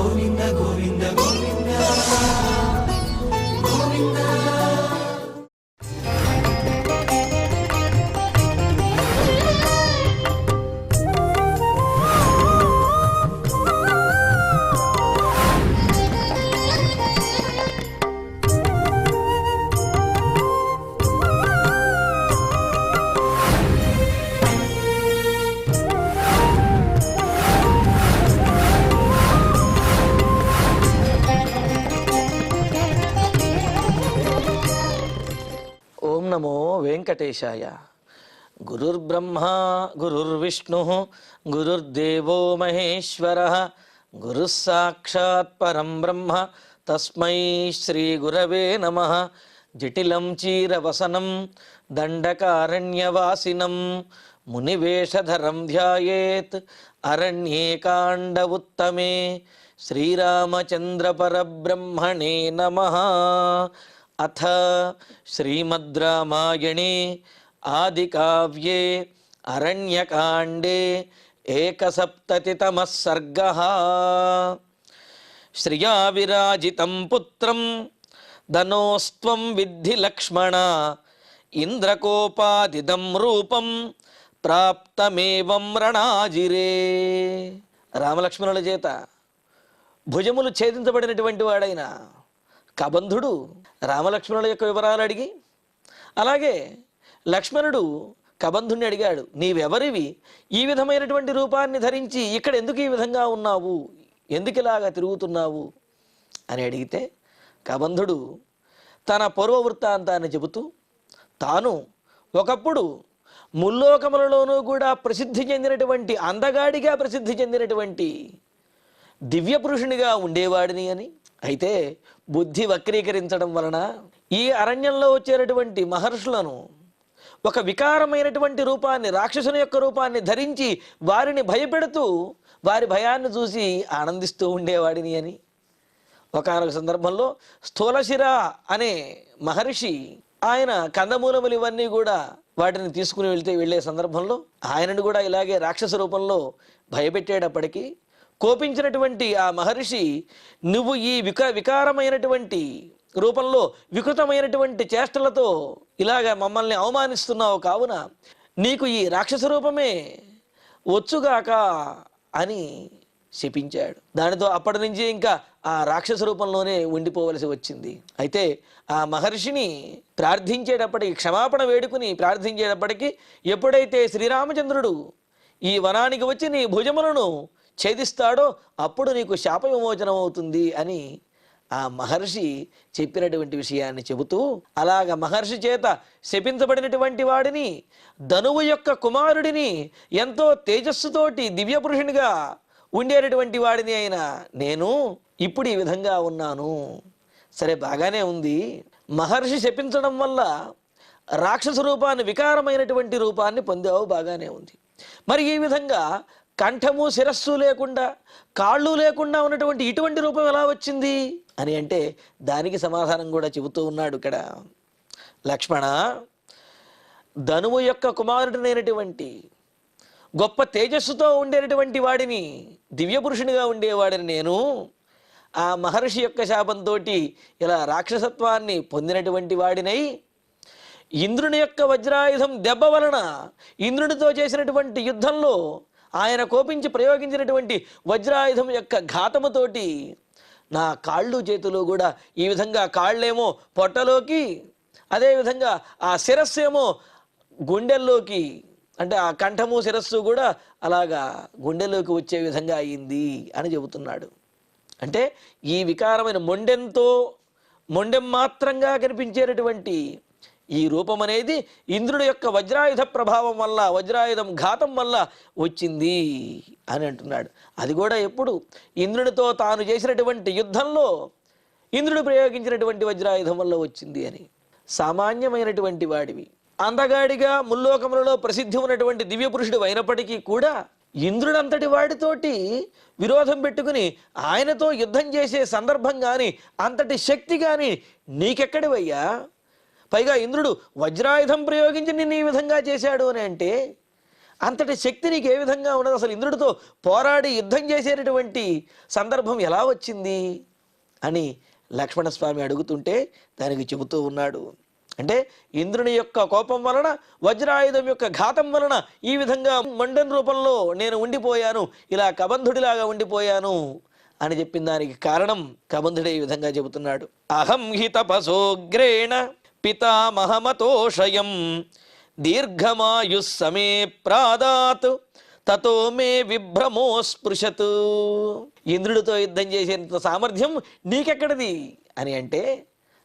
గోవింద గోవింద గోవింద గోవింద. ఓం నమో వెంకటేశాయ. గురుర్బ్రహ్మా గురుర్విష్ణు గురుర్దేవో మహేశ్వర గురుః సాక్షాత్ పరం బ్రహ్మ తస్మై శ్రీ గురవే నమః. జటిలం చీరవసనం దండకారణ్యవాసినం మునివేషధరం ధ్యాయేత్ అరణ్యేకాండ ఉత్తమే. శ్రీరామచంద్ర పరబ్రహ్మణే నమః. అథ శ్రీమద్ రామాయణే ఆదికావ్యే అరణ్యకాండే ఏకసప్తతితమః సర్గః. శ్రియా విరాజితం పుత్రం ధనోస్త్వం విద్ధి లక్ష్మణ ఇంద్రకోపాదిదం రూపం ప్రాప్తమేవం రణాజిరే. రామలక్ష్మణుల చేత భుజములు ఛేదించబడినటువంటి వాడైన కబంధుడు రామలక్ష్మణుల యొక్క వివరాలు అడిగి, అలాగే లక్ష్మణుడు కబంధుడిని అడిగాడు, నీవెవరివి, ఈ విధమైనటువంటి రూపాన్ని ధరించి ఇక్కడ ఎందుకు ఈ విధంగా ఉన్నావు, ఎందుకు ఇలాగా తిరుగుతున్నావు అని అడిగితే కబంధుడు తన పూర్వ వృత్తాంతాన్ని చెబుతూ, తాను ఒకప్పుడు ముల్లోకములలోనూ కూడా ప్రసిద్ధి చెందినటువంటి అందగాడిగా ప్రసిద్ధి చెందినటువంటి దివ్య పురుషునిగా ఉండేవాడిని అని, అయితే బుద్ధి వక్రీకరించడం వలన ఈ అరణ్యంలో వచ్చేటటువంటి మహర్షులను ఒక వికారమైనటువంటి రూపాన్ని, రాక్షసుని యొక్క రూపాన్ని ధరించి వారిని భయపెడుతూ వారి భయాన్ని చూసి ఆనందిస్తూ ఉండేవాడిని అని. ఒకానొక సందర్భంలో స్థూలశిర అనే మహర్షి ఆయన కందమూలములు ఇవన్నీ కూడా వాటిని తీసుకుని వెళ్ళే సందర్భంలో ఆయనను కూడా ఇలాగే రాక్షస రూపంలో భయపెట్టేటప్పటికీ కోపించినటువంటి ఆ మహర్షి, నువ్వు ఈ వికారమైనటువంటి రూపంలో వికృతమైనటువంటి చేష్టలతో ఇలాగ మమ్మల్ని అవమానిస్తున్నావు, కావున నీకు ఈ రాక్షస రూపమే వచ్చుగాక అని శపించాడు. దానితో అప్పటి నుంచి ఇంకా ఆ రాక్షస రూపంలోనే ఉండిపోవలసి వచ్చింది. అయితే ఆ మహర్షిని ప్రార్థించేటప్పటికి, క్షమాపణ వేడుకుని ప్రార్థించేటప్పటికి, ఎప్పుడైతే శ్రీరామచంద్రుడు ఈ వనానికి వచ్చి నీ భుజములను ఛేదిస్తాడో అప్పుడు నీకు శాప విమోచనం అవుతుంది అని ఆ మహర్షి చెప్పినటువంటి విషయాన్ని చెబుతూ, అలాగ మహర్షి చేత శపించబడినటువంటి వాడిని, ధనువు యొక్క కుమారుడిని, ఎంతో తేజస్సుతోటి దివ్య పురుషునిగా ఉండేటటువంటి వాడిని అయినా నేను ఇప్పుడు ఈ విధంగా ఉన్నాను. సరే, బాగానే ఉంది. మహర్షి శపించడం వల్ల రాక్షస రూపాన్ని, వికారమైనటువంటి రూపాన్ని పొందావు, బాగానే ఉంది. మరి ఈ విధంగా కంఠము శిరస్సు లేకుండా, కాళ్ళు లేకుండా ఉన్నటువంటి ఇటువంటి రూపం ఎలా వచ్చింది అని అంటే దానికి సమాధానం కూడా చెబుతూ ఉన్నాడు ఇక్కడ. లక్ష్మణ, ధనువు యొక్క కుమారుడినైనటువంటి గొప్ప తేజస్సుతో ఉండేటటువంటి వాడిని, దివ్య పురుషునిగా ఉండేవాడిని నేను ఆ మహర్షి యొక్క శాపంతో ఇలా రాక్షసత్వాన్ని పొందినటువంటి వాడినై, ఇంద్రుని యొక్క వజ్రాయుధం దెబ్బ వలన, ఇంద్రునితో చేసినటువంటి యుద్ధంలో ఆయన కోపించి ప్రయోగించినటువంటి వజ్రాయుధం యొక్క ఘాతముతోటి నా కాళ్ళు చేతులు కూడా ఈ విధంగా, కాళ్ళేమో పొట్టలోకి, అదేవిధంగా ఆ శిరస్సు ఏమో గుండెల్లోకి, అంటే ఆ కంఠము శిరస్సు కూడా అలాగా గుండెలోకి వచ్చే విధంగా అయింది అని చెబుతున్నాడు. అంటే ఈ వికారమైన మొండెం మాత్రంగా కనిపించేటటువంటి ఈ రూపం అనేది ఇంద్రుడి యొక్క వజ్రాయుధ ప్రభావం వల్ల, వజ్రాయుధం ఘాతం వల్ల వచ్చింది అని అంటున్నాడు. అది కూడా ఎప్పుడు? ఇంద్రుడితో తాను చేసినటువంటి యుద్ధంలో ఇంద్రుడు ప్రయోగించినటువంటి వజ్రాయుధం వల్ల వచ్చింది అని. సామాన్యమైనటువంటి వాడివి, అందగాడిగా ముల్లోకములలో ప్రసిద్ధి ఉన్నటువంటి దివ్య పురుషుడు అయినప్పటికీ కూడా ఇంద్రుడంతటి వాడితోటి విరోధం పెట్టుకుని ఆయనతో యుద్ధం చేసే సందర్భం కానీ, అంతటి శక్తి కానీ నీకెక్కడివయ్యా? పైగా ఇంద్రుడు వజ్రాయుధం ప్రయోగించి నిన్ను ఈ విధంగా చేశాడు అని అంటే అంతటి శక్తి నీకు ఏ విధంగా ఉన్నది? అసలు ఇంద్రుడితో పోరాడి యుద్ధం చేసేటటువంటి సందర్భం ఎలా వచ్చింది అని లక్ష్మణస్వామి అడుగుతుంటే దానికి చెబుతూ ఉన్నాడు. అంటే ఇంద్రుని యొక్క కోపం వలన, వజ్రాయుధం యొక్క ఘాతం వలన ఈ విధంగా మండన్ రూపంలో నేను ఉండిపోయాను, ఇలా కబంధుడిలాగా ఉండిపోయాను అని చెప్పిన దానికి కారణం కబంధుడే ఈ విధంగా చెబుతున్నాడు. అహం హి తపసోగ్రేణ పితామహమతోషయం దీర్ఘమాయు సమే ప్రాదాత్ తతో మే విభ్రమో స్పృశతు. ఇంద్రుడితో యుద్ధం చేసేంత సామర్థ్యం నీకెక్కడిది అని అంటే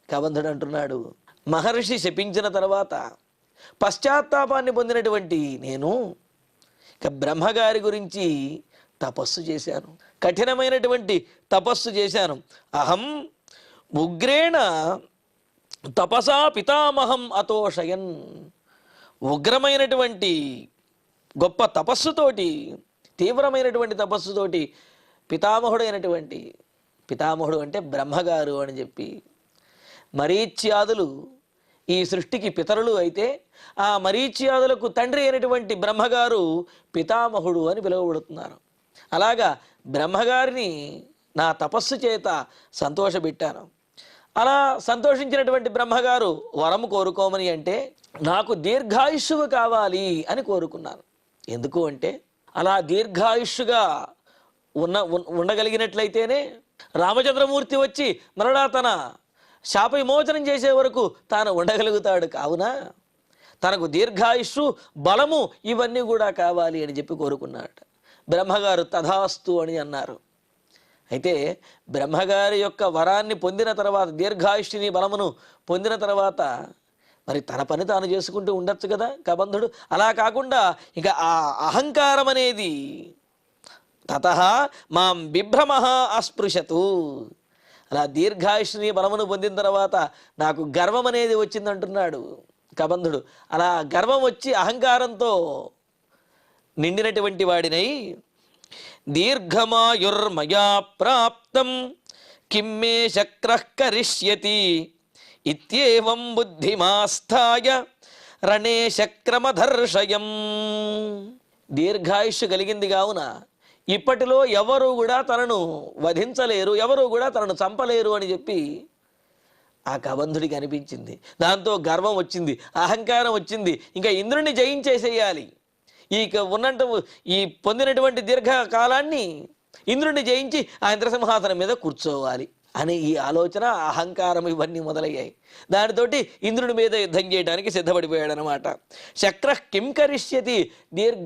కబంధుడు అంటున్నాడు, మహర్షి శపించిన తర్వాత పశ్చాత్తాపాన్ని పొందినటువంటి నేను ఇక బ్రహ్మగారి గురించి తపస్సు చేశాను, కఠినమైనటువంటి తపస్సు చేశాను. అహం ఉగ్రేణ తపసా పితామహం అతోషయన్, ఉగ్రమైనటువంటి గొప్ప తపస్సుతోటి, తీవ్రమైనటువంటి తపస్సుతోటి పితామహుడు అంటే బ్రహ్మగారు అని చెప్పి, మరీచ్యాదులు ఈ సృష్టికి పితరులు అయితే ఆ మరీచ్యాదులకు తండ్రి అయినటువంటి బ్రహ్మగారు పితామహుడు అని పిలువబడుతున్నారు. అలాగా బ్రహ్మగారిని నా తపస్సు చేత సంతోషపెట్టాను. అలా సంతోషించినటువంటి బ్రహ్మగారు వరం కోరుకోమని అంటే నాకు దీర్ఘాయుష్యువు కావాలి అని కోరుకున్నాను. ఎందుకు అంటే అలా దీర్ఘాయుష్యుగా ఉండగలిగినట్లయితేనే రామచంద్రమూర్తి వచ్చి మరలా తన శాప విమోచనం చేసే వరకు తాను ఉండగలుగుతాడు. కావున తనకు దీర్ఘాయుష్షు, బలము ఇవన్నీ కూడా కావాలి అని చెప్పి కోరుకున్నాడు. బ్రహ్మగారు తథాస్తు అని అన్నారు. అయితే బ్రహ్మగారి యొక్క వరాన్ని పొందిన తర్వాత, దీర్ఘాయుష్ని బలమును పొందిన తర్వాత మరి తన పని తాను చేసుకుంటూ ఉండొచ్చు కదా కబంధుడు. అలా కాకుండా ఇక ఆ అహంకారం అనేది తతః మాం బిభ్రమః అస్పృశతు, అలా దీర్ఘాయుష్ని బలమును పొందిన తర్వాత నాకు గర్వం అనేది వచ్చిందంటున్నాడు కబంధుడు. అలా గర్వం వచ్చి అహంకారంతో నిండినటువంటి వాడినై దీర్ఘమాయుర్మయా ప్రాప్తం కిమ్మే శక్రః కరిష్యతి ఇత్యేవం బుద్ధిమాస్థాయ రణే శక్రమధర్షయం. దీర్ఘాయుష్షు కలిగింది కావున ఇప్పటిలో ఎవరు కూడా తనను వధించలేరు, ఎవరు కూడా తనను చంపలేరు అని చెప్పి ఆ కబంధుడికి అనిపించింది. దాంతో గర్వం వచ్చింది, అహంకారం వచ్చింది. ఇంకా ఇంద్రుడిని జయించేసేయాలి, ఈ పొందినటువంటి దీర్ఘకాలాన్ని ఇంద్రుడిని జయించి ఆ ఇంద్రసింహాసనం మీద కూర్చోవాలి అని ఈ ఆలోచన, అహంకారం ఇవన్నీ మొదలయ్యాయి. దానితోటి ఇంద్రుడి మీద యుద్ధం చేయడానికి సిద్ధపడిపోయాడు అనమాట. శక్రః కిం కరిష్యతి,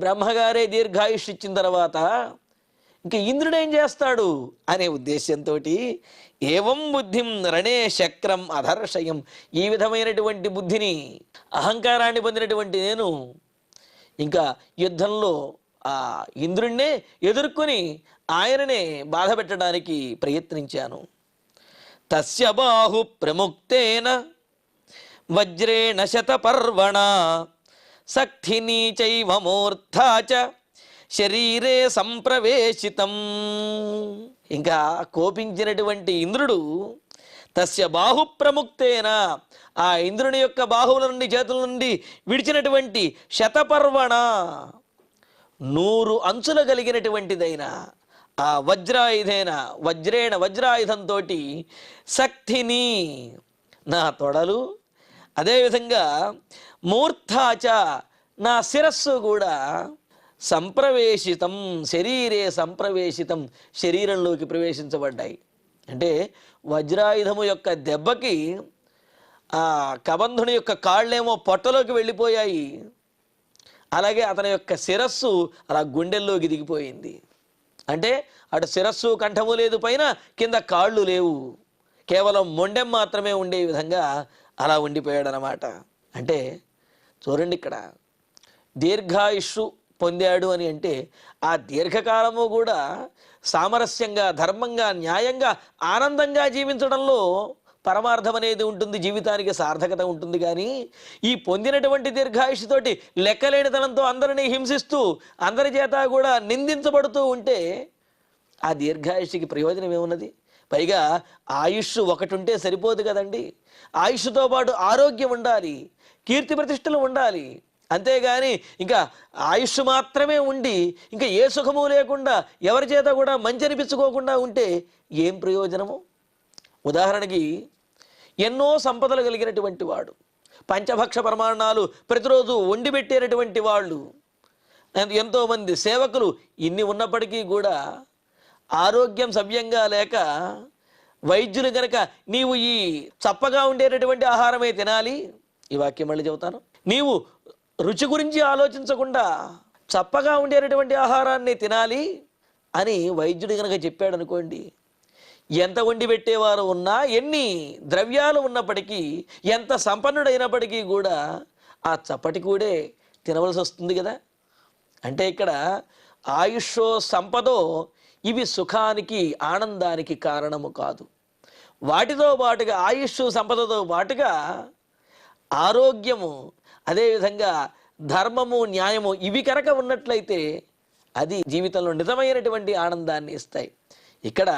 బ్రహ్మగారే దీర్ఘాయుష్ ఇచ్చిన తర్వాత ఇంక ఇంద్రుడు ఏం చేస్తాడు అనే ఉద్దేశంతో ఏవం బుద్ధిం రణే శక్రం అధర్షయం, ఈ విధమైనటువంటి బుద్ధిని, అహంకారాన్ని పొందినటువంటి నేను ఇంకా యుద్ధంలో ఆ ఇంద్రుణ్ణే ఎదుర్కొని ఆయననే బాధ పెట్టడానికి ప్రయత్నించాను. తస్య బాహు ప్రముక్తేన వజ్రేణ శతపర్వణ సక్థినీ చైవ మూర్ధా చ శరీరే సంప్రవేశితం. ఇంకా కోపించినటువంటి ఇంద్రుడు తస్య బాహు ప్రముక్తేన, ఆ ఇంద్రుని యొక్క బాహువుల నుండి, చేతుల నుండి విడిచినటువంటి శతపర్వణ 100 అంచులు కలిగినటువంటిదైన ఆ వజ్రాయుధంతో శక్తిని, నా తొడలు, అదేవిధంగా మూర్ధాచ, నా శిరస్సు కూడా సంప్రవేశితం, శరీరే సంప్రవేశితం, శరీరంలోకి ప్రవేశించబడ్డాయి. అంటే వజ్రాయుధము యొక్క దెబ్బకి ఆ కబంధుని యొక్క కాళ్ళేమో పొట్టలోకి వెళ్ళిపోయాయి, అలాగే అతని యొక్క శిరస్సు అలా గుండెల్లోకి దిగిపోయింది. అంటే అటు శిరస్సు కంఠము లేదు, పైన కింద కాళ్ళు లేవు, కేవలం మొండెం మాత్రమే ఉండే విధంగా అలా ఉండిపోయాడు అన్నమాట. అంటే చూడండి, ఇక్కడ దీర్ఘాయుష్షు పొందాడు అని అంటే ఆ దీర్ఘకాలము కూడా సామరస్యంగా, ధర్మంగా, న్యాయంగా, ఆనందంగా జీవించడంలో పరమార్థం అనేది ఉంటుంది, జీవితానికి సార్థకత ఉంటుంది. కానీ ఈ పొందినటువంటి దీర్ఘాయుష్తోటి లెక్కలేనితనంతో అందరినీ హింసిస్తూ, అందరి చేత కూడా నిందించబడుతూ ఉంటే ఆ దీర్ఘాయుష్కి ప్రయోజనం ఏమున్నది? పైగా ఆయుష్ ఒకటి ఉంటే సరిపోదు కదండి. ఆయుష్తో పాటు ఆరోగ్యం ఉండాలి, కీర్తి ప్రతిష్టలు ఉండాలి. అంతేగాని ఇంకా ఆయుష్ మాత్రమే ఉండి ఇంకా ఏ సుఖము లేకుండా ఎవరి చేత కూడా మంచి అనిపించుకోకుండా ఉంటే ఏం ప్రయోజనము? ఉదాహరణకి ఎన్నో సంపదలు కలిగినటువంటి వాడు, పంచభక్ష ప్రమాణాలు ప్రతిరోజు వండి పెట్టేటటువంటి వాళ్ళు, ఎంతోమంది సేవకులు, ఇన్ని ఉన్నప్పటికీ కూడా ఆరోగ్యం సవ్యంగా లేక వైద్యులు గనక నీవు ఈ చప్పగా ఉండేటటువంటి ఆహారమే తినాలి, ఈ వాక్యం మళ్ళీ చెబుతాను, నీవు రుచి గురించి ఆలోచించకుండా చప్పగా ఉండేటటువంటి ఆహారాన్ని తినాలి అని వైద్యుడు కనుక చెప్పాడు అనుకోండి, ఎంత వండి పెట్టేవారు ఉన్నా, ఎన్ని ద్రవ్యాలు ఉన్నప్పటికీ, ఎంత సంపన్నుడైనప్పటికీ కూడా ఆ చప్పటి కూడే తినవలసి వస్తుంది కదా. అంటే ఇక్కడ ఆయుషో సంపదో ఇవి సుఖానికి ఆనందానికి కారణము కాదు. వాటితో పాటుగా ఆయుష్ సంపదతో పాటుగా ఆరోగ్యము, అదేవిధంగా ధర్మము, న్యాయము ఇవి కనుక ఉన్నట్లయితే అది జీవితంలో నిజమైనటువంటి ఆనందాన్ని ఇస్తాయి. ఇక్కడ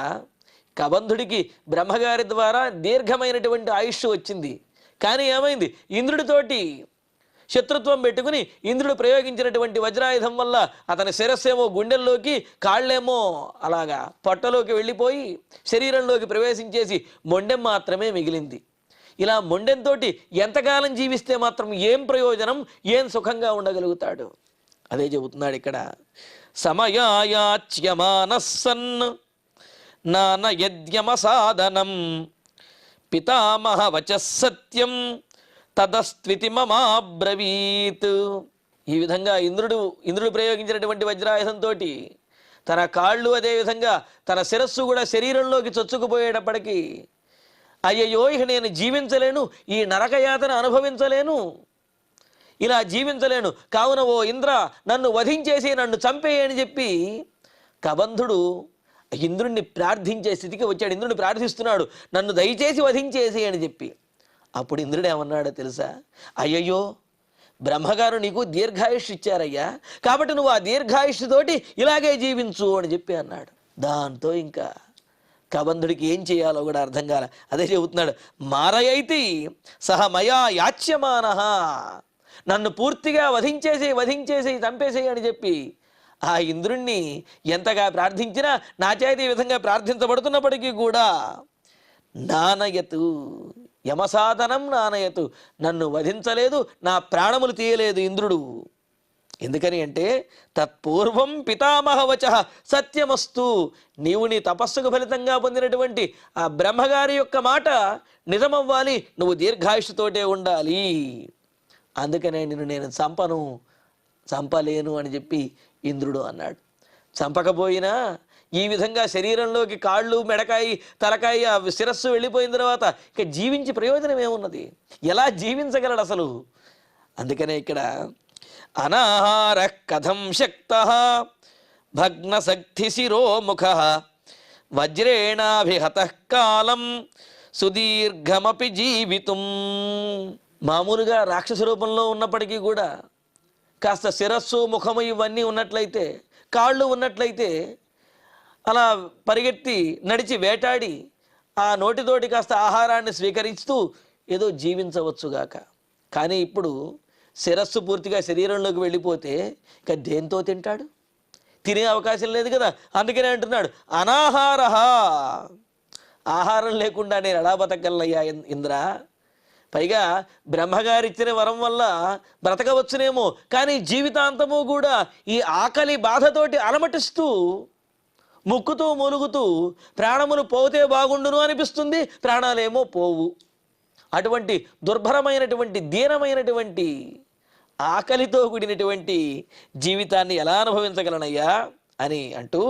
కబంధుడికి బ్రహ్మగారి ద్వారా దీర్ఘమైనటువంటి ఆయుష్ వచ్చింది. కానీ ఏమైంది? ఇంద్రుడితోటి శత్రుత్వం పెట్టుకుని ఇంద్రుడు ప్రయోగించినటువంటి వజ్రాయుధం వల్ల అతని శిరస్సేమో గుండెల్లోకి, కాళ్ళేమో అలాగా పొట్టలోకి వెళ్ళిపోయి శరీరంలోకి ప్రవేశించేసి మొండెం మాత్రమే మిగిలింది. ఇలా మొండెంతో ఎంతకాలం జీవిస్తే మాత్రం ఏం ప్రయోజనం, ఏం సుఖంగా ఉండగలుగుతాడు? అదే చెబుతున్నాడు ఇక్కడ. సమయాయాచ్యమానస్సన్ నానయద్యమ సాధనం పితామహ వచస్సత్యం తదస్త్వితి మమాబ్రవీత్. ఈ విధంగా ఇంద్రుడు ప్రయోగించినటువంటి వజ్రాయుధంతో తన కాళ్ళు, అదేవిధంగా తన శిరస్సు కూడా శరీరంలోకి చొచ్చుకుపోయేటప్పటికీ, అయ్యయ్యో ఇక నేను జీవించలేను, ఈ నరకయాతన అనుభవించలేను, ఇలా జీవించలేను, కావున ఓ ఇంద్ర నన్ను వధించేసి నన్ను చంపేయని చెప్పి కబంధుడు ఇంద్రుణ్ణి ప్రార్థించే స్థితికి వచ్చాడు. ఇంద్రుడిని ప్రార్థిస్తున్నాడు, నన్ను దయచేసి వధించేసి అని చెప్పి. అప్పుడు ఇంద్రుడు ఏమన్నాడో తెలుసా? అయ్యయ్యో బ్రహ్మగారు నీకు దీర్ఘాయుష్ ఇచ్చారయ్యా, కాబట్టి నువ్వు ఆ దీర్ఘాయుష్తోటి ఇలాగే జీవించు అని చెప్పి అన్నాడు. దాంతో ఇంకా కబంధుడికి ఏం చేయాలో కూడా అర్థం కాల. అదే చెబుతున్నాడు, మారయైతి సహ మయా యాచ్యమానః, నన్ను పూర్తిగా వధించేసి చంపేసేయి అని చెప్పి ఆ ఇంద్రుణ్ణి ఎంతగా ప్రార్థించినా నా చేతి ఈ విధంగా ప్రార్థించబడుతున్నప్పటికీ కూడా నానయతు యమసాధనం నానయతు, నన్ను వధించలేదు, నా ప్రాణములు తీయలేదు ఇంద్రుడు. ఎందుకని అంటే తత్పూర్వం పితామహవచ సత్యమస్తు, నీవు నీ తపస్సుకు ఫలితంగా పొందినటువంటి ఆ బ్రహ్మగారి యొక్క మాట నిజమవ్వాలి, నువ్వు దీర్ఘాయుష్తోటే ఉండాలి, అందుకనే నేను చంపలేను అని చెప్పి ఇంద్రుడు అన్నాడు. చంపకపోయినా ఈ విధంగా శరీరంలోకి కాళ్ళు, మెడకాయి, తలకాయి, ఆ శిరస్సు వెళ్ళిపోయిన తర్వాత ఇక జీవించి ప్రయోజనం ఏమున్నది? ఎలా జీవించగలడు అసలు? అందుకనే ఇక్కడ అనాహార కథం శక్త భగ్నశక్తి శిరోముఖ వజ్రేణాభిహత కాలం సుదీర్ఘమపి జీవితం. మామూలుగా రాక్షస రూపంలో ఉన్నప్పటికీ కూడా కాస్త శిరస్సు, ముఖము ఇవన్నీ ఉన్నట్లయితే, కాళ్ళు ఉన్నట్లయితే అలా పరిగెత్తి నడిచి వేటాడి ఆ నోటితోటి కాస్త ఆహారాన్ని స్వీకరిస్తూ ఏదో జీవించవచ్చుగాక. కానీ ఇప్పుడు శిరస్సు పూర్తిగా శరీరంలోకి వెళ్ళిపోతే ఇక దేంతో తింటాడు? తినే అవకాశం లేదు కదా. అందుకనే అంటున్నాడు అనాహార, ఆహారం లేకుండా నేను ఎలా బతకగలనయ్యా ఇంద్ర? పైగా బ్రహ్మగారిచ్చిన వరం వల్ల బ్రతకవచ్చునేమో, కానీ జీవితాంతము కూడా ఈ ఆకలి బాధతోటి అలమటిస్తూ ముక్కుతూ మూలుగుతూ ప్రాణములు పోతే బాగుండును అనిపిస్తుంది, ప్రాణాలేమో పోవు. అటువంటి దుర్భరమైనటువంటి దీనమైనటువంటి ఆకలితో కూడినటువంటి జీవితాన్ని ఎలా అనుభవించగలనయ్యా అని అంటూ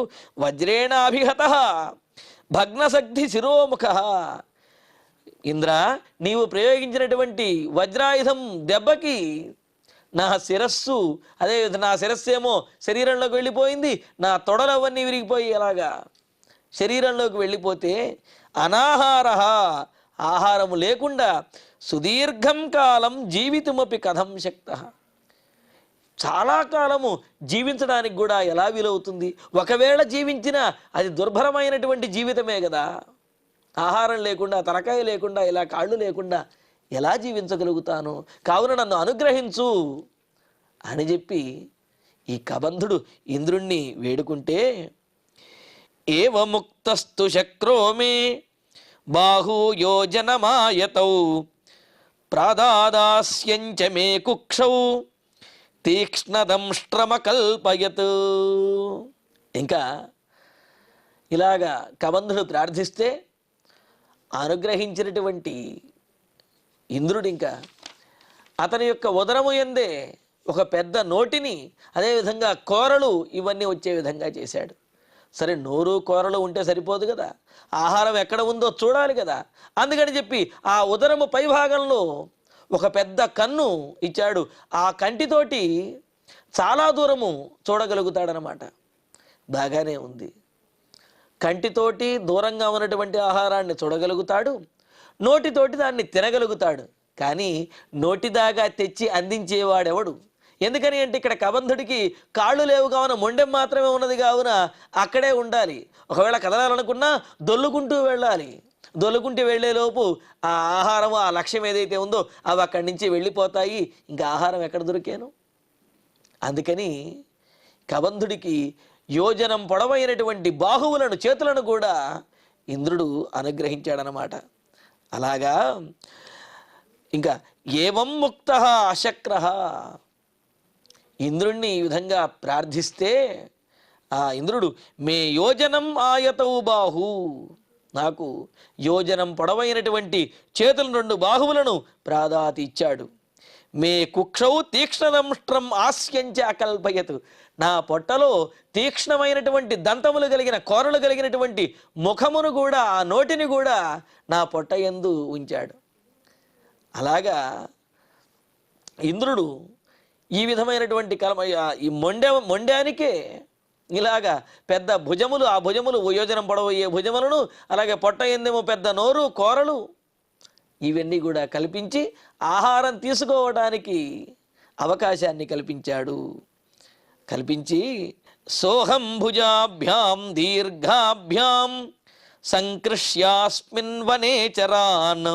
వజ్రేణాభిహత భగ్నశక్తి శిరోముఖ, ఇంద్ర నీవు ప్రయోగించినటువంటి వజ్రాయుధం దెబ్బకి నా శిరస్సు, అదే నా శిరస్సు ఏమో శరీరంలోకి వెళ్ళిపోయింది, నా తొడలవన్నీ విరిగిపోయి అలాగా శరీరంలోకి వెళ్ళిపోతే అనాహార, ఆహారము లేకుండా సుదీర్ఘం కాలం జీవితమపి కథం శక్త, చాలా కాలము జీవించడానికి కూడా ఎలా వీలవుతుంది? ఒకవేళ జీవించినా అది దుర్భరమైనటువంటి జీవితమే కదా. ఆహారం లేకుండా, తలకాయ లేకుండా, ఇలా కాళ్ళు లేకుండా ఎలా జీవించగలుగుతాను? కావున నన్ను అనుగ్రహించు అని చెప్పి ఈ కబంధుడు ఇంద్రుణ్ణి వేడుకుంటే, ఏవముక్తస్తు శక్రో మే బాహూయోజనమాయతౌ ప్రాదాదాస్యంచ మే కుక్షౌ తీక్ష్ణదంష్ట్రమకల్పయత్. ఇంకా ఇలాగా కబంధుడు ప్రార్థిస్తే అనుగ్రహించినటువంటి ఇంద్రుడు ఇంకా అతని యొక్క ఉదరము యందే ఒక పెద్ద నోటిని, అదేవిధంగా కోరలు ఇవన్నీ వచ్చే విధంగా చేశాడు. సరే, నోరు కోరలు ఉంటే సరిపోదు కదా, ఆహారం ఎక్కడ ఉందో చూడాలి కదా. అందుకని చెప్పి ఆ ఉదరము పైభాగంలో ఒక పెద్ద కన్ను ఇచ్చాడు. ఆ కంటితోటి చాలా దూరము చూడగలుగుతాడనమాట. బాగానే ఉంది. కంటితోటి దూరంగా ఉన్నటువంటి ఆహారాన్ని చూడగలుగుతాడు, నోటితోటి దాన్ని తినగలుగుతాడు. కానీ నోటిదాగా తెచ్చి అందించేవాడెవడు? ఎందుకని అంటే ఇక్కడ కబంధుడికి కాళ్ళు లేవు కావున మొండెం మాత్రమే ఉన్నది కావున అక్కడే ఉండాలి. ఒకవేళ కదలాలనుకున్నా దొల్లుకుంటూ వెళ్ళాలి. దొల్లుకుంటూ వెళ్ళేలోపు ఆ ఆహారం, ఆ లక్ష్యం ఏదైతే ఉందో అవి అక్కడి నుంచి వెళ్ళిపోతాయి. ఇంకా ఆహారం ఎక్కడ దొరికేను? అందుకని కబంధుడికి యోజనం పొడవైనటువంటి బాహువులను, చేతులను కూడా ఇంద్రుడు అనుగ్రహించాడనమాట. అలాగా ఇంకా ఏవం ముక్త అశక్ర, ఇంద్రుణ్ణి ఈ విధంగా ప్రార్థిస్తే ఆ ఇంద్రుడు మే యోజనం ఆయతౌ బాహు, నాకు యోజనం పొడవైనటువంటి చేతులు 2 బాహువులను ప్రాదాతి ఇచ్చాడు. మే కుక్షౌ తీక్ష్ణదంష్ట్రం ఆస్యంచ అకల్పయత్, నా పొట్టలో తీక్ష్ణమైనటువంటి దంతములు కలిగిన, కోరలు కలిగినటువంటి ముఖమును కూడా, ఆ నోటిని కూడా నా పొట్ట యందు ఉంచాడు. అలాగా ఇంద్రుడు ఈ విధమైనటువంటి ఈ మొండానికే ఇలాగా పెద్ద భుజములు, ఆ భుజములు యోజనం పొడవయ్యే భుజములను, అలాగే పొట్ట ఎందేమో పెద్ద నోరు, కోరలు, ఇవన్నీ కూడా కల్పించి ఆహారం తీసుకోవడానికి అవకాశాన్ని కల్పించాడు. కల్పించి సోహం భుజాభ్యాం దీర్ఘాభ్యాం సంకృష్యాస్మిన్ వనే చరాన్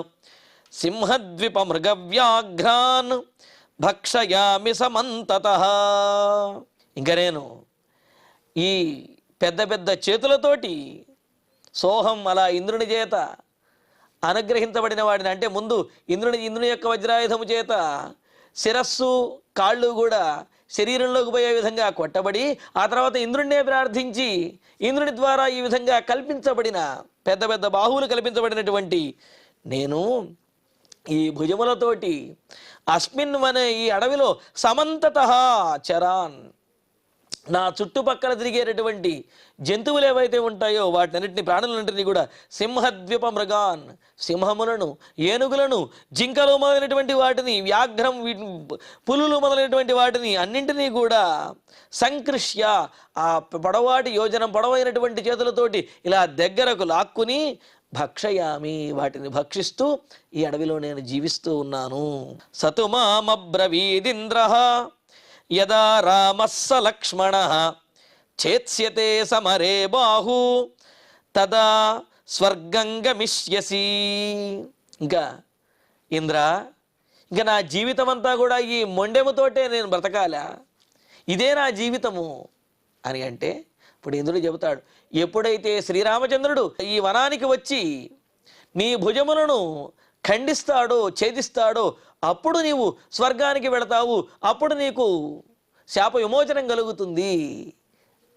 సింహద్విప మృగవ్యాఘ్రాన్ భక్షయామి సమంతతః. ఇంకా నేను ఈ పెద్ద పెద్ద చేతులతోటి సోహం అలా ఇంద్రుని చేత అనుగ్రహించబడిన వాడిని, అంటే ముందు ఇంద్రుని యొక్క వజ్రాయుధము చేత శిరస్సు, కాళ్ళు కూడా శరీరంలోకి పోయే విధంగా కొట్టబడి, ఆ తర్వాత ఇంద్రుడినే ప్రార్థించి ఇంద్రుని ద్వారా ఈ విధంగా కల్పించబడిన పెద్ద పెద్ద బాహువులు కల్పించబడినటువంటి నేను ఈ భుజములతోటి అస్మిన్ వనే, ఈ అడవిలో సమంతతః చరాన్, నా చుట్టుపక్కల తిరిగేటటువంటి జంతువులు ఏవైతే ఉంటాయో వాటినన్నింటినీ, ప్రాణులన్నింటినీ కూడా సింహద్విప మృగాన్, సింహములను, ఏనుగులను, జింకలు మొదలైనటువంటి వాటిని, వ్యాఘ్రం, పులులు మొదలైనటువంటి వాటిని అన్నింటినీ కూడా సంకృష్య, ఆ పొడవాటి యోజనం పొడవైనటువంటి చేతులతోటి ఇలా దగ్గరకు లాక్కుని భక్షయామి, వాటిని భక్షిస్తూ ఈ అడవిలో నేను జీవిస్తూ ఉన్నాను. సతుమామబ్రవీదింద్రః యదా రామస్స లక్ష్మణః చేత్స్యతే సమరే బాహు తదా స్వర్గం గమిష్యసి. ఇంకా ఇంద్ర, ఇంకా నా జీవితం అంతా కూడా ఈ మొండెముతోటే నేను బ్రతకాలా? ఇదే నా జీవితము అని అంటే ఇప్పుడు ఇంద్రుడు చెబుతాడు, ఎప్పుడైతే శ్రీరామచంద్రుడు ఈ వనానికి వచ్చి నీ భుజములను ఖండిస్తాడో, ఛేదిస్తాడో అప్పుడు నీవు స్వర్గానికి వెళతావు, అప్పుడు నీకు శాప విమోచనం కలుగుతుంది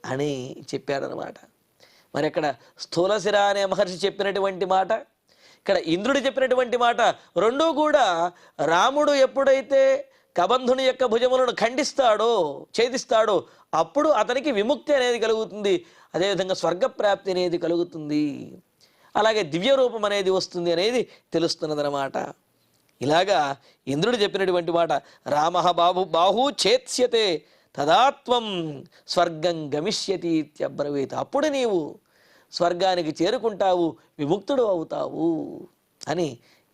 అని చెప్పాడనమాట. మరి అక్కడ స్థూలశిర అనే మహర్షి చెప్పినటువంటి మాట, ఇక్కడ ఇంద్రుడు చెప్పినటువంటి మాట రెండూ కూడా రాముడు ఎప్పుడైతే కబంధుని యొక్క భుజములను ఖండిస్తాడో, ఛేదిస్తాడో అప్పుడు అతనికి విముక్తి అనేది కలుగుతుంది, అదేవిధంగా స్వర్గప్రాప్తి అనేది కలుగుతుంది, అలాగే దివ్య రూపం అనేది వస్తుంది అనేది తెలుస్తున్నదన్నమాట. ఇలాగా ఇంద్రుడు చెప్పినటువంటి మాట, రామః బాహు ఛేత్స్యతే తదాత్వం స్వర్గం గమిష్యతి ఇత్యబ్రవీత్, అప్పుడు నీవు స్వర్గానికి చేరుకుంటావు, విముక్తుడు అవుతావు అని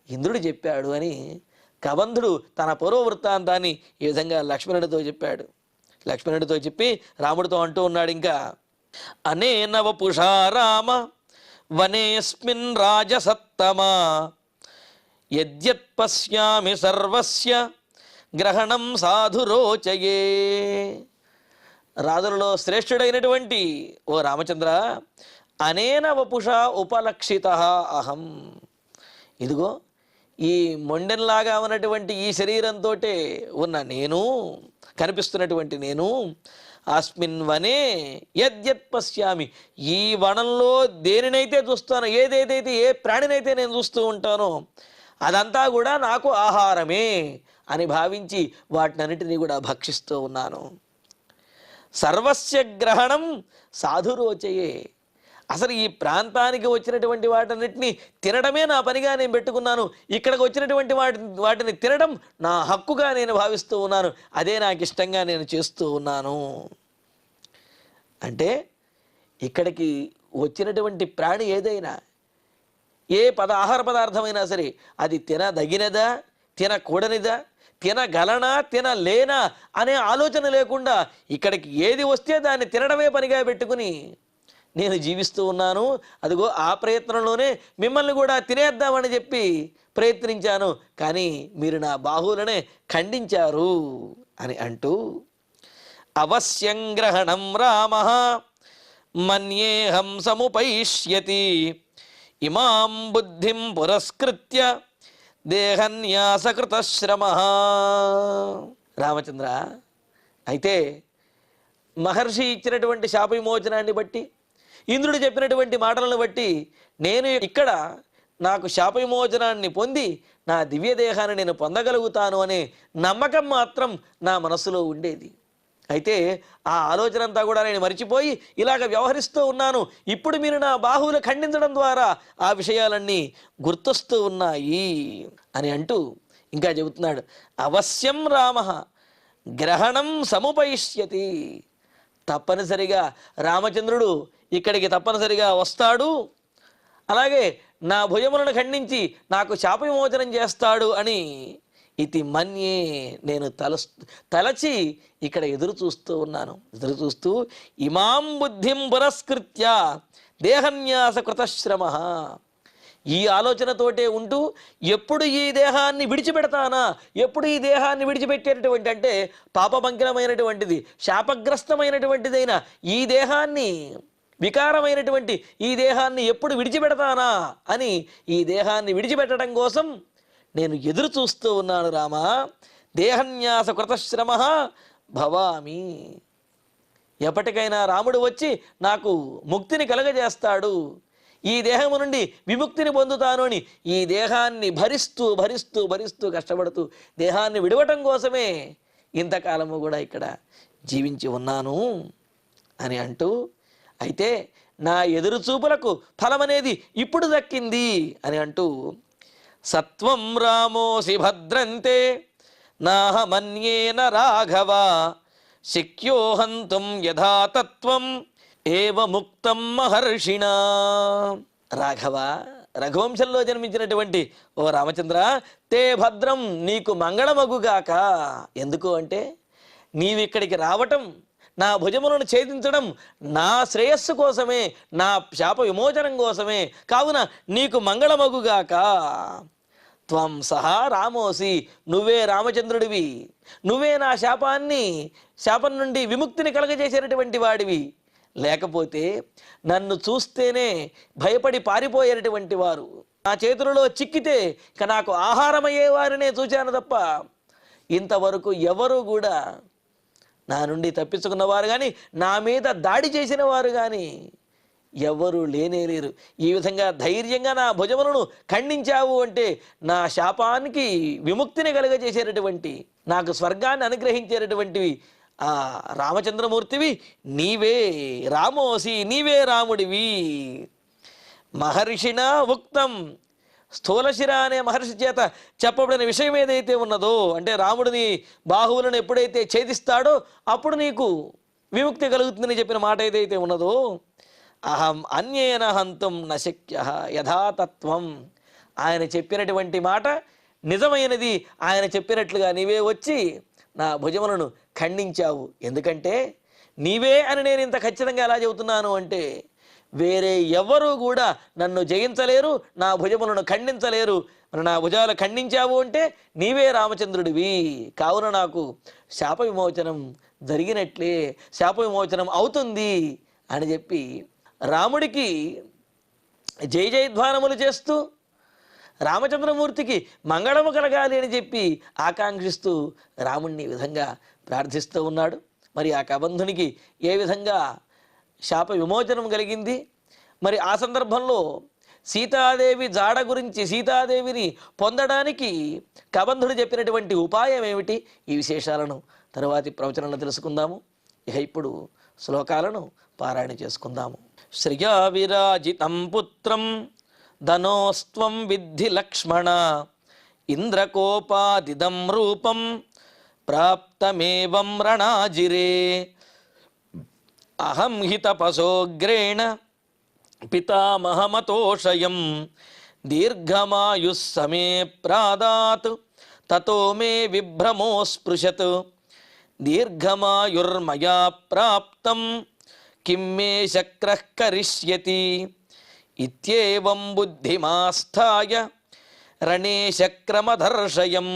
ఇంద్రుడు చెప్పాడు అని కబంధుడు తన పూర్వ వృత్తాంతాన్ని ఈ విధంగా లక్ష్మణుడితో చెప్పాడు. లక్ష్మణుడితో చెప్పి రాముడితో అంటూ ఉన్నాడు, ఇంకా అనేన వపుషా రామ వనేస్మిన్ రాజసత్తమా యద్యత్ పశ్యామి సర్వస్య గ్రహణం సాధురోచయే. రాజులలో శ్రేష్ఠుడైనటువంటి ఓ రామచంద్ర, అనేన వపుషా ఉపలక్షిత అహం. ఇదిగో ఈ మొండెంలాగా ఉన్నటువంటి ఈ శరీరంతో ఉన్న నేను, కనిపిస్తున్నటువంటి నేను, అస్మిన్ వనే యద్యత్ పశ్యామి, ఈ వనంలో దేనినైతే చూస్తానో, ఏదేదైతే ఏ ప్రాణినైతే నేను చూస్తూ ఉంటానో అదంతా కూడా నాకు ఆహారమే అని భావించి వాటినన్నిటినీ కూడా భక్షిస్తూ ఉన్నాను. సర్వస్య గ్రహణం సాధురోచయే. అసలు ఈ ప్రాంతానికి వచ్చినటువంటి వాటన్నిటిని తినడమే నా పనిగా నేను పెట్టుకున్నాను. ఇక్కడికి వచ్చినటువంటి వాటిని తినడం నా హక్కుగా నేను భావిస్తూ ఉన్నాను. అదే నాకు ఇష్టంగా నేను చేస్తూ ఉన్నాను. అంటే ఇక్కడికి వచ్చినటువంటి ప్రాణి ఏదైనా, ఏ ఆహార పదార్థమైనా సరే, అది తినదగినదా, తినకూడనిదా, తినగలనా, తినలేనా అనే ఆలోచన లేకుండా ఇక్కడికి ఏది వస్తే దాన్ని తినడమే పనిగా పెట్టుకుని నేను జీవిస్తూ ఉన్నాను. అదిగో ఆ ప్రయత్నంలోనే మిమ్మల్ని కూడా తినేద్దామని చెప్పి ప్రయత్నించాను, కానీ మీరు నా బాహువులనే ఖండించారు అని అంటూ, అవశ్యం గ్రహణం రామ మన్యేహం సముపైష్యతి ఇమాం బుద్ధిం పురస్కృత్య దేహన్యాసకృత శ్రమ. రామచంద్ర, అయితే మహర్షి ఇచ్చినటువంటి శాప విమోచనాన్ని బట్టి, ఇంద్రుడు చెప్పినటువంటి మాటలను బట్టి నేను ఇక్కడ నాకు శాప విమోచనాన్ని పొంది నా దివ్య దేహాన్ని నేను పొందగలుగుతాను అనే నమ్మకం మాత్రం నా మనసులో ఉండేది. అయితే ఆ ఆలోచన అంతా కూడా నేను మరిచిపోయి ఇలాగ వ్యవహరిస్తూ ఉన్నాను. ఇప్పుడు మీరు నా బాహువులు ఖండించడం ద్వారా ఆ విషయాలన్నీ గుర్తొస్తూ ఉన్నాయి అని అంటూ ఇంకా చెబుతున్నాడు, అవశ్యం రామ గ్రహణం సముపయిష్యతి. తప్పనిసరిగా రామచంద్రుడు ఇక్కడికి తప్పనిసరిగా వస్తాడు, అలాగే నా భుజములను ఖండించి నాకు శాప విమోచనం చేస్తాడు అని ఇది మన్యే, నేను తలచి ఇక్కడ ఎదురు చూస్తూ ఉన్నాను. ఎదురు చూస్తూ ఇమాం బుద్ధిం పురస్కృత్య దేహన్యాస కృతశ్రమ, ఈ ఆలోచనతోటే ఉంటూ ఎప్పుడు ఈ దేహాన్ని విడిచిపెడతానా, ఎప్పుడు ఈ దేహాన్ని విడిచిపెట్టేటటువంటి, అంటే పాపమంకిలమైనటువంటిది, శాపగ్రస్తమైనటువంటిదైన ఈ దేహాన్ని, వికారమైనటువంటి ఈ దేహాన్ని ఎప్పుడు విడిచిపెడతానా అని ఈ దేహాన్ని విడిచిపెట్టడం కోసం నేను ఎదురు చూస్తూ ఉన్నాను రామా. దేహన్యాస కృతశ్రమ భవామి, ఎప్పటికైనా రాముడు వచ్చి నాకు ముక్తిని కలగజేస్తాడు, ఈ దేహము నుండి విముక్తిని పొందుతాను అని ఈ దేహాన్ని భరిస్తూ భరిస్తూ భరిస్తూ కష్టపడుతూ దేహాన్ని విడవటం కోసమే ఇంతకాలము కూడా ఇక్కడ జీవించి ఉన్నాను అని అంటూ, అయితే నా ఎదురు చూపులకు ఫలమనేది ఇప్పుడు దక్కింది అని అంటూ, సత్వం రామోసి భద్రంతే నాహమన్యేన రాఘవ శక్యో హంతుం యథాతత్వం ఏవ ముక్తం మహర్షిణ. రాఘవ, రఘువంశంలో జన్మించినటువంటి ఓ రామచంద్ర, తే భద్రం, నీకు మంగళమగుగాక. ఎందుకు అంటే నీవిక్కడికి రావటం, నా భుజములను ఛేదించడం నా శ్రేయస్సు కోసమే, నా శాప విమోచనం కోసమే, కావున నీకు మంగళమగుగాక. త్వం సహా రామోసి, నువ్వే రామచంద్రుడివి, నువ్వే నా శాపం నుండి విముక్తిని కలగజేసేటటువంటి వాడివి. లేకపోతే నన్ను చూస్తేనే భయపడి పారిపోయేటటువంటి వారు, నా చేతులలో చిక్కితే ఇక నాకు ఆహారమయ్యే వారినే చూచాను తప్ప ఇంతవరకు ఎవరు కూడా నా నుండి తప్పించుకున్నవారు కానీ, నా మీద దాడి చేసిన వారు కానీ ఎవరు లేనేలేరు. ఈ విధంగా ధైర్యంగా నా భుజములను ఖండించావు అంటే నా శాపానికి విముక్తిని కలుగజేసేటటువంటి, నాకు స్వర్గాన్ని అనుగ్రహించేటటువంటివి ఆ రామచంద్రమూర్తివి నీవే. రామోసి, నీవే రాముడివి. మహర్షిణ ఉక్తం, స్థూలశిర అనే మహర్షి చేత చెప్పబడిన విషయం ఏదైతే ఉన్నదో, అంటే రాముడిని బాహువులను ఎప్పుడైతే ఛేదిస్తాడో అప్పుడు నీకు విముక్తి కలుగుతుందని చెప్పిన మాట ఏదైతే ఉన్నదో, అహం అన్యేన హంతుం నశక్య యథాతత్వం, ఆయన చెప్పినటువంటి మాట నిజమైనది. ఆయన చెప్పినట్లుగా నీవే వచ్చి నా భుజములను ఖండించావు. ఎందుకంటే నీవే అని నేను ఇంత ఖచ్చితంగా ఎలా చెబుతున్నాను అంటే, వేరే ఎవరు కూడా నన్ను జయించలేరు, నా భుజములను ఖండించలేరు. మరి నా భుజాలు ఖండించావు అంటే నీవే రామచంద్రుడివి. కావున నాకు శాప విమోచనం జరిగినట్లే, శాప విమోచనం అవుతుంది అని చెప్పి రాముడికి జయ జయధ్వానములు చేస్తూ రామచంద్రమూర్తికి మంగళము కలగాలి అని చెప్పి ఆకాంక్షిస్తూ రాముణ్ణి ఈ విధంగా ప్రార్థిస్తూ ఉన్నాడు. మరి ఆ కబంధునికి ఏ విధంగా శాప విమోచనం కలిగింది, మరి ఆ సందర్భంలో సీతాదేవి జాడ గురించి, సీతాదేవిని పొందడానికి కబంధుడు చెప్పినటువంటి ఉపాయం ఏమిటి, ఈ విశేషాలను తరువాతి ప్రవచనంలో తెలుసుకుందాము. ఇక ఇప్పుడు శ్లోకాలను పారాయణ చేసుకుందాము. శ్రియా విరాజితం పుత్రం ధనోస్త్వం విద్ధి లక్ష్మణ ఇంద్రకోపాదిదం రూపం ప్రాప్తమేవం రణాజిరే అహం హి తపసోగ్రేణ పితామహమతోషయం దీర్ఘమాయుః సమే ప్రాదాత్ తతో మే విభ్రమోస్పృశత్ దీర్ఘమాయుర్మయా ప్రాప్తం కిం మే శక్రః కరిష్యతి ఇత్యేవం బుద్ధిమాస్థాయ రణే శక్రమదర్శయం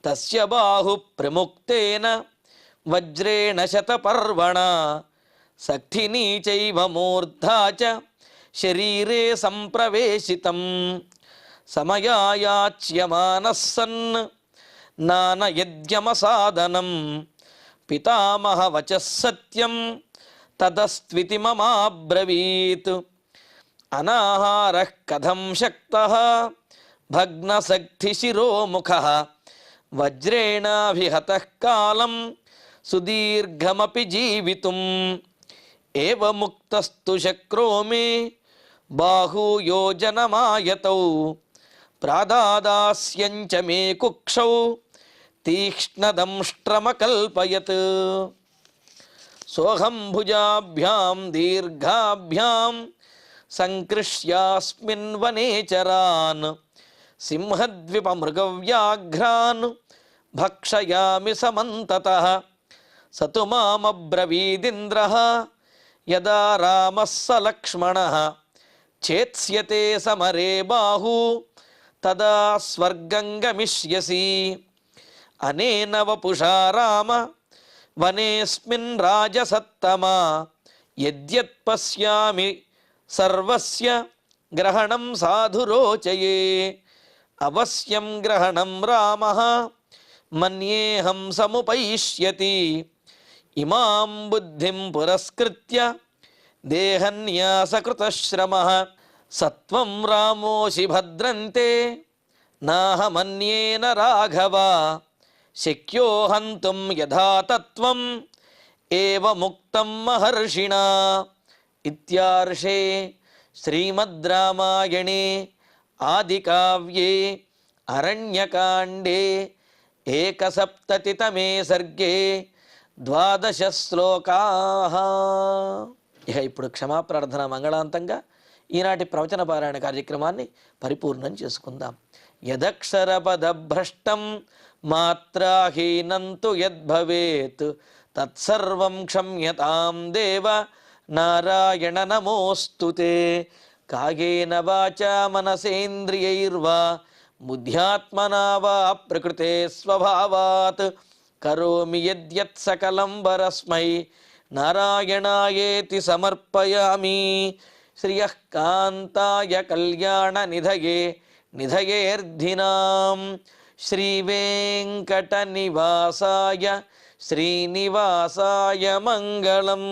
తస్య బాహు ప్రముక్తేన వజ్రేణ శతపర్వణ సఖ్తినీ చైవ మూర్ధా చ శరీరే సంప్రవేశితం సమయాయాచ్యమానః సన్ నానయద్యమసాదనం పితామహ వచః సత్యం తదస్త్వితి మమాబ్రవీత్ అనాహారః కథం శక్తః భగ్నసక్తిశిరోముఖః వజ్రేణాభిహతః కాలం సుదీర్ఘమపి జీవితుం ఏవముక్తస్తు శక్రో మే బాహూయోజనమాయతౌ ప్రాదాదాస్యంచ మే కుక్షౌ తీక్ష్ణదంష్ట్రమకల్పయత్ సోహం భుజాభ్యాం దీర్ఘాభ్యాం సంకృష్యాస్మిన్ వనేచరాన్ సింహద్విపమృగవ్యాఘ్రాన్ భక్షయామి సమంతతః సతు మామబ్రవీదింద్రః యదా రామः స లక్ష్మణः చేత్స్యతే సమరే బాహు తదా స్వర్గం గమిష్యసి అనేన వపుషా రామ వనేస్మిన్ రాజసత్తమా యద్యత్ పశ్యామి సర్వస్య గ్రహణం సాధురోచయే అవశ్యం గ్రహణం రామః మన్యేహం సముపయిష్యతి ఇమాం బుద్ధిం పురస్కృత్య దేహన్యాసకృతశ్రమః సత్వం రామోషి భద్రంతే నాహమన్యేన రాఘవ శక్యో హంతుం యథాతత్వం ఏవముక్తం మహర్షిణా ఇత్యార్షే శ్రీమద్ రామాయణే ఆదికావ్యే అరణ్యకాండే ఏకసప్తతితమే సర్గే 12 శ్లోకాః. ఇక ఇప్పుడు క్షమాప్రార్థన మంగళాంతంగా ఈనాటి ప్రవచన పారాయణ కార్యక్రమాన్ని పరిపూర్ణం చేసుకుందాం. యదక్షరపదభ్రష్టం మాత్రాహీనంతు యద్భవేత్ తత్సర్వం క్షమ్యతాం దేవ నారాయణ నమోస్తుతే. కాయేన వాచా మనసేంద్రియైర్వా బుద్ధ్యాత్మనా వా ప్రకృతే స్వభావాత్ కరోమి యద్యత్ సకలం వరస్మై నారాయణాయేతి సమర్పయామి. శ్రియః కాంతాయ కళ్యాణ నిధయే నిధయేర్ధినాం శ్రీవేంకట నివాసాయ శ్రీనివాసాయ మంగళం.